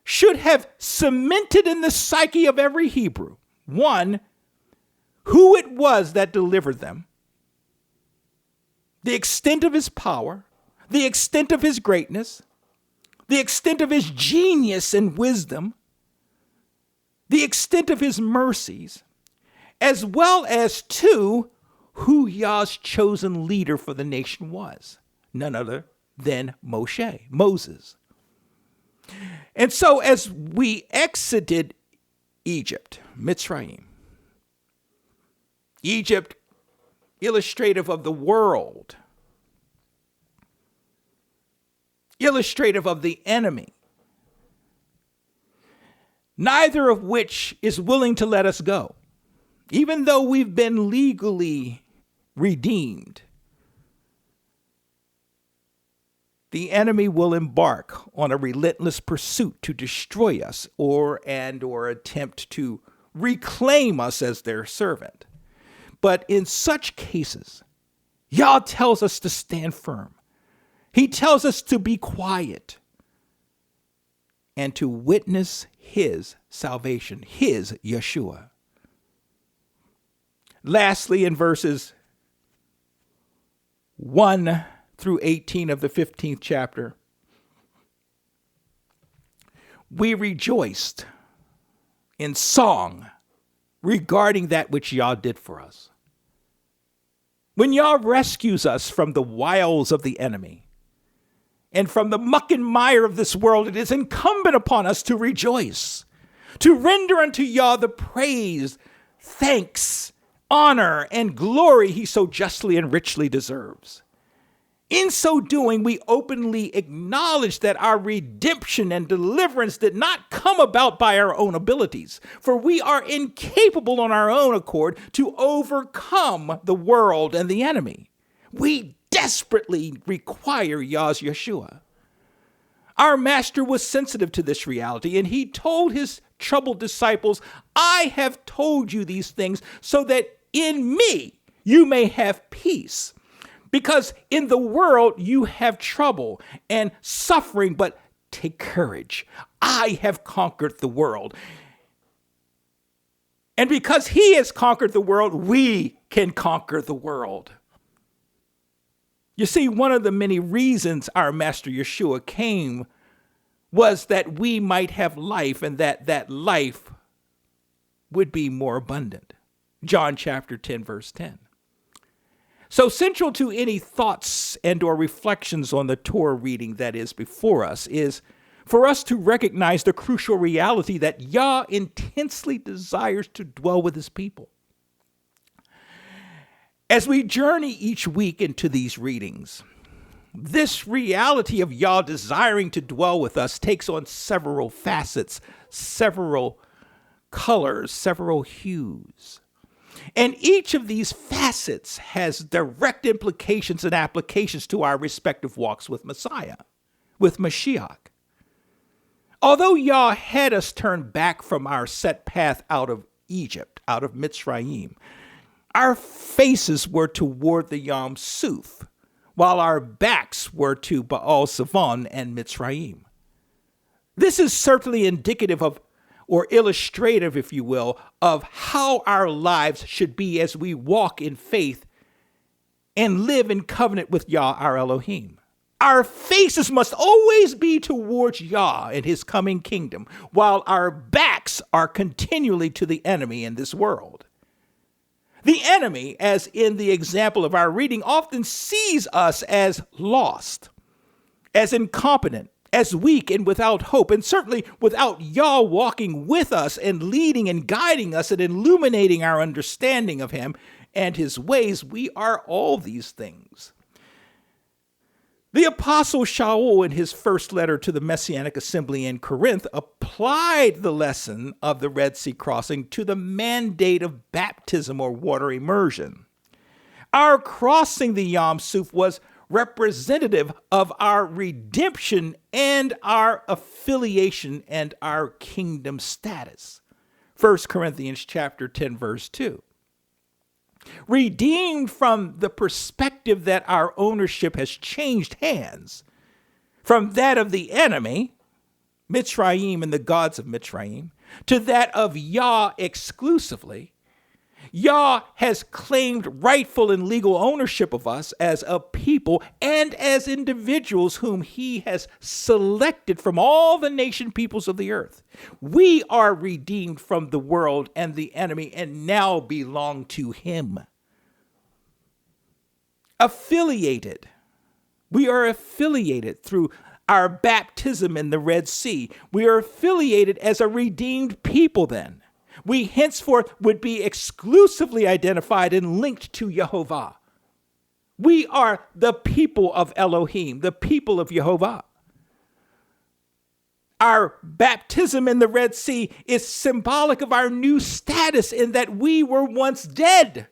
should have cemented in the psyche of every Hebrew, one, who it was that delivered them, the extent of his power, the extent of his greatness, the extent of his genius and wisdom, the extent of his mercies, as well as two, who Yah's chosen leader for the nation was, none other than Moses. And so as we exited Egypt, Mitzrayim, Egypt, illustrative of the world, illustrative of the enemy, neither of which is willing to let us go. Even though we've been legally redeemed, the enemy will embark on a relentless pursuit to destroy us or attempt to reclaim us as their servant. But in such cases, Yah tells us to stand firm. He tells us to be quiet and to witness his salvation, his Yeshua. Lastly, in verses 1 through 18 of the 15th chapter, we rejoiced in song regarding that which Yah did for us. When Yah rescues us from the wiles of the enemy, and from the muck and mire of this world, it is incumbent upon us to rejoice, to render unto Yah the praise, thanks, honor, and glory he so justly and richly deserves. In so doing, we openly acknowledge that our redemption and deliverance did not come about by our own abilities, for we are incapable on our own accord to overcome the world and the enemy. We desperately require Yah's Yeshua. Our master was sensitive to this reality, and he told his troubled disciples, I have told you these things so that in me you may have peace. Because in the world you have trouble and suffering, but take courage. I have conquered the world. And because he has conquered the world, we can conquer the world. You see, one of the many reasons our Master Yeshua came was that we might have life, and that life would be more abundant. John chapter 10, verse 10. So central to any thoughts and or reflections on the Torah reading that is before us is for us to recognize the crucial reality that Yah intensely desires to dwell with his people. As we journey each week into these readings, this reality of Yah desiring to dwell with us takes on several facets, several colors, several hues. And each of these facets has direct implications and applications to our respective walks with Messiah, with Mashiach. Although Yah had us turn back from our set path out of Egypt, out of Mitzrayim, our faces were toward the Yam Suf, while our backs were to Baal Sivan and Mitzrayim. This is certainly indicative of, or illustrative, if you will, of how our lives should be as we walk in faith and live in covenant with Yah, our Elohim. Our faces must always be towards Yah and his coming kingdom, while our backs are continually to the enemy in this world. The enemy, as in the example of our reading, often sees us as lost, as incompetent, as weak and without hope, and certainly without Yah walking with us and leading and guiding us and illuminating our understanding of him and his ways, we are all these things. The Apostle Shaul, in his first letter to the Messianic Assembly in Corinth, applied the lesson of the Red Sea crossing to the mandate of baptism or water immersion. Our crossing the Yam Suf was representative of our redemption and our affiliation and our kingdom status. 1 Corinthians chapter 10, verse 2. Redeemed from the perspective that our ownership has changed hands from that of the enemy, Mitzrayim and the gods of Mitzrayim, to that of Yah exclusively. Yah has claimed rightful and legal ownership of us as a people and as individuals whom he has selected from all the nation peoples of the earth. We are redeemed from the world and the enemy and now belong to him. Affiliated. We are affiliated through our baptism in the Red Sea. We are affiliated as a redeemed people then. We henceforth would be exclusively identified and linked to Yehovah. We are the people of Elohim, the people of Yehovah. Our baptism in the Red Sea is symbolic of our new status in that we were once dead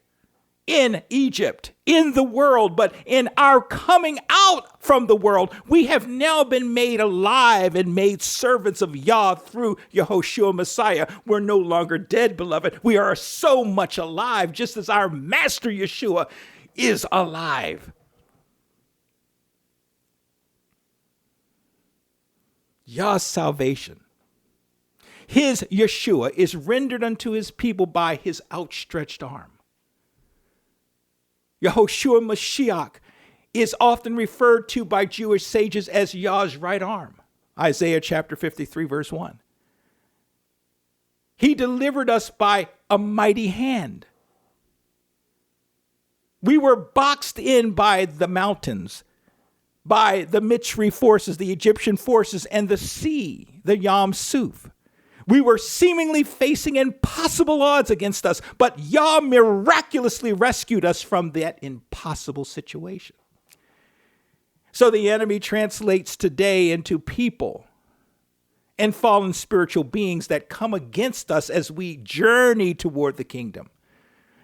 in Egypt, in the world, but in our coming out from the world, we have now been made alive and made servants of Yah through Yehoshua Messiah. We're no longer dead, beloved. We are so much alive, just as our Master Yeshua is alive. Yah's salvation, his Yeshua, is rendered unto his people by his outstretched arm. Yehoshua Mashiach is often referred to by Jewish sages as Yah's right arm. Isaiah chapter 53, verse 1. He delivered us by a mighty hand. We were boxed in by the mountains, by the Mitzri forces, the Egyptian forces, and the sea, the Yam Suf. We were seemingly facing impossible odds against us, but Yah miraculously rescued us from that impossible situation. So the enemy translates today into people and fallen spiritual beings that come against us as we journey toward the kingdom.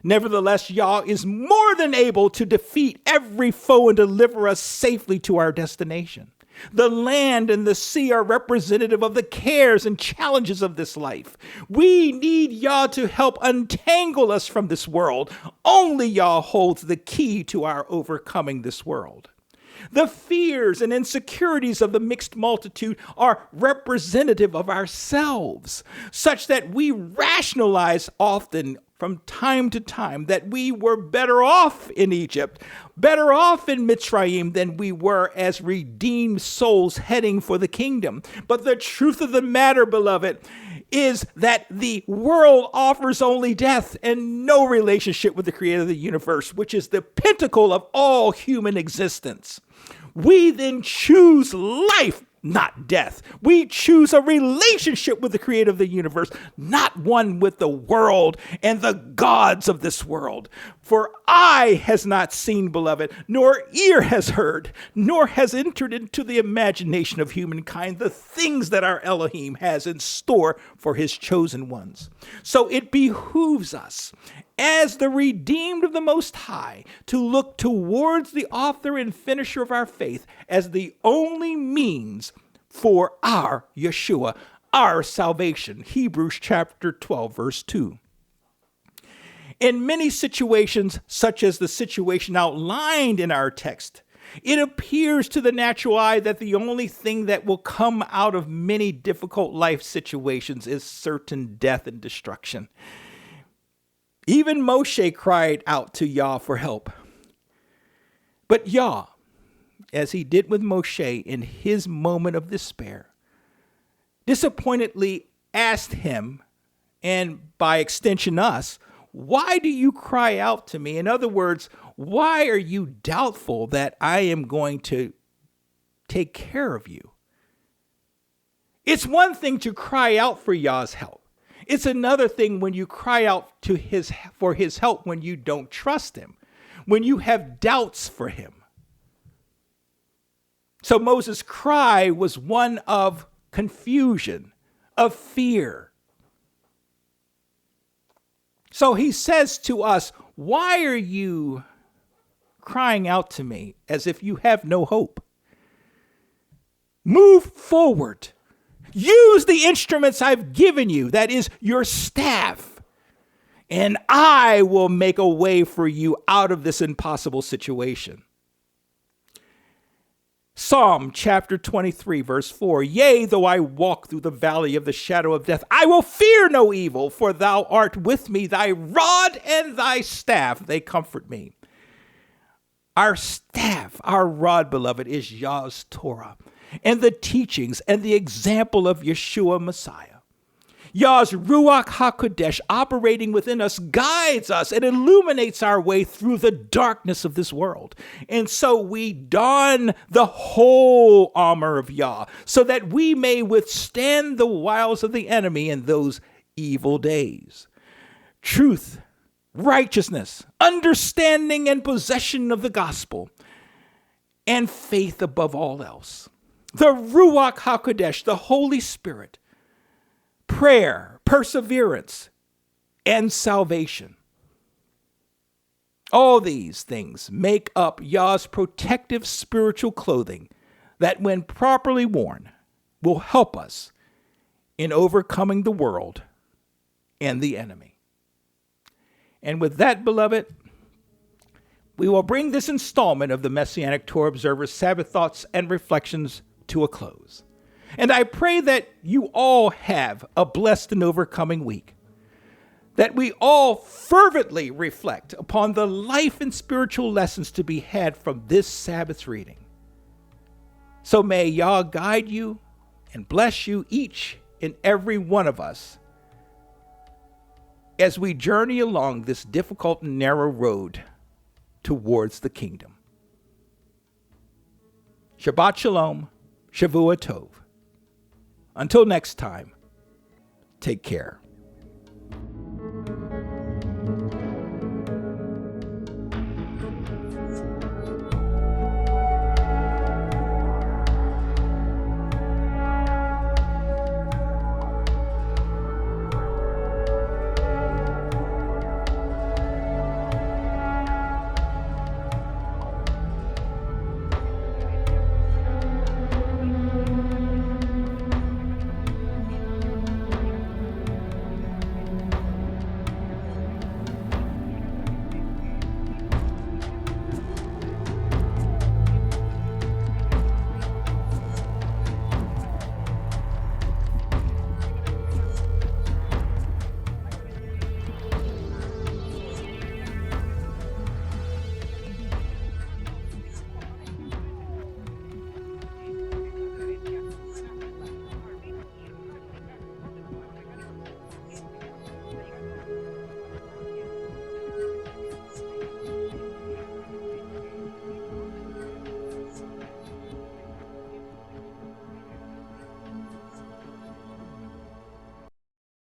Nevertheless, Yah is more than able to defeat every foe and deliver us safely to our destination. The land and the sea are representative of the cares and challenges of this life. We need Yah to help untangle us from this world. Only Yah holds the key to our overcoming this world. The fears and insecurities of the mixed multitude are representative of ourselves, such that we rationalize often from time to time that we were better off in Egypt, better off in Mitzrayim than we were as redeemed souls heading for the kingdom. But the truth of the matter, beloved, is that the world offers only death and no relationship with the creator of the universe, which is the pinnacle of all human existence. We then choose life, not death. We choose a relationship with the creator of the universe, not one with the world and the gods of this world. For eye has not seen, beloved, nor ear has heard, nor has entered into the imagination of humankind the things that our Elohim has in store for his chosen ones. So it behooves us, as the redeemed of the Most High, to look towards the author and finisher of our faith as the only means for our Yeshua, our salvation. Hebrews chapter 12, verse 2. In many situations, such as the situation outlined in our text, it appears to the natural eye that the only thing that will come out of many difficult life situations is certain death and destruction. Even Moshe cried out to Yah for help. But Yah, as he did with Moshe in his moment of despair, disappointedly asked him, and by extension us, why do you cry out to me? In other words, why are you doubtful that I am going to take care of you? It's one thing to cry out for Yah's help. It's another thing when you cry out for his help when you don't trust him, when you have doubts for him. So Moses' cry was one of confusion, of fear. So he says to us, why are you crying out to me as if you have no hope? Move forward. Use the instruments I've given you, that is your staff, and I will make a way for you out of this impossible situation. Psalm chapter 23, verse 4, yea, though I walk through the valley of the shadow of death, I will fear no evil, for thou art with me, thy rod and thy staff, they comfort me. Our staff, our rod, beloved, is Yah's Torah, and the teachings and the example of Yeshua Messiah. Yah's Ruach HaKodesh operating within us guides us and illuminates our way through the darkness of this world. And so we don the whole armor of Yah so that we may withstand the wiles of the enemy in those evil days. Truth, righteousness, understanding and possession of the gospel, and faith above all else. The Ruach HaKodesh, the Holy Spirit, prayer, perseverance, and salvation. All these things make up Yah's protective spiritual clothing that, when properly worn, will help us in overcoming the world and the enemy. And with that, beloved, we will bring this installment of the Messianic Torah Observer's Sabbath Thoughts and Reflections to a close. And I pray that you all have a blessed and overcoming week, that we all fervently reflect upon the life and spiritual lessons to be had from this Sabbath's reading. So may Yah guide you and bless you, each and every one of us, as we journey along this difficult and narrow road towards the kingdom. Shabbat Shalom, Shavua Tov. Until next time, take care.